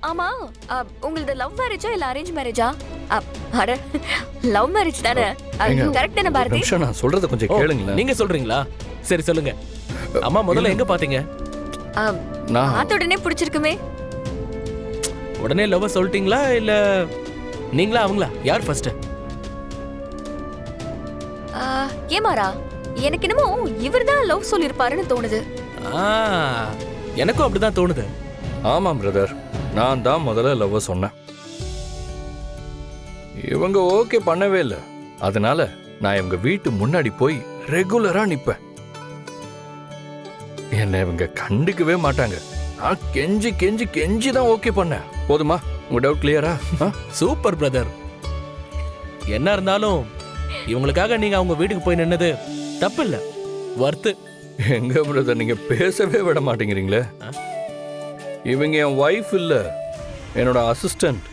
ஆமா, உங்களது லவ் மேரேஜா இல்ல அரேஞ்ச் மேரேஜா? அட, லவ் மேரேஜ் தானே. கரெக்ட் தானே பாரதி? நிமிஷம் நான் சொல்றத கொஞ்சம் கேளுங்களேன். நீங்க சொல்றீங்களா? சரி சொல்லுங்க. அம்மா முதல்ல எங்க பாத்தீங்க? நான் பார்த்த உடனே பிடிச்சிருக்குமே. உடனே லவ் சொல்லிட்டீங்களா இல்ல நீங்களா அவங்களா? யார் ஃபர்ஸ்ட்? ஏமாரா, எனக்கு என்னமோ இவர்தான் லவ் சொல்லிருப்பாருன்னு தோணுது. எனக்கும் அப்படிதான் தோணுது. ஆமாம் பிரதர், நான் தான் முதல்ல லவ் சொன்னேன். இவங்க ஓகே பண்ணவே இல்லை. அதனால நான் இவங்க வீட்டு முன்னாடி போய் ரெகுலரா நிப்பேன். என்ன இவங்க கண்டுக்கவே மாட்டாங்க. நான் கெஞ்சி கெஞ்சி கெஞ்சி தான் ஓகே பண்ணேன். போதுமா? உங்க டவுட் கிளியரா? Super brother. என்ன இருந்தாலும் இவங்களுக்காக நீங்க அவங்க வீட்டுக்கு போய் நின்னது தப்பு இல்ல, வர்த்து. எங்க பிரதர், நீங்க பேசவே விட மாட்டேங்கிறீங்களே. இவங்க என் ஒய்ஃப் இல்ல, என்னோட அசிஸ்டன்ட்.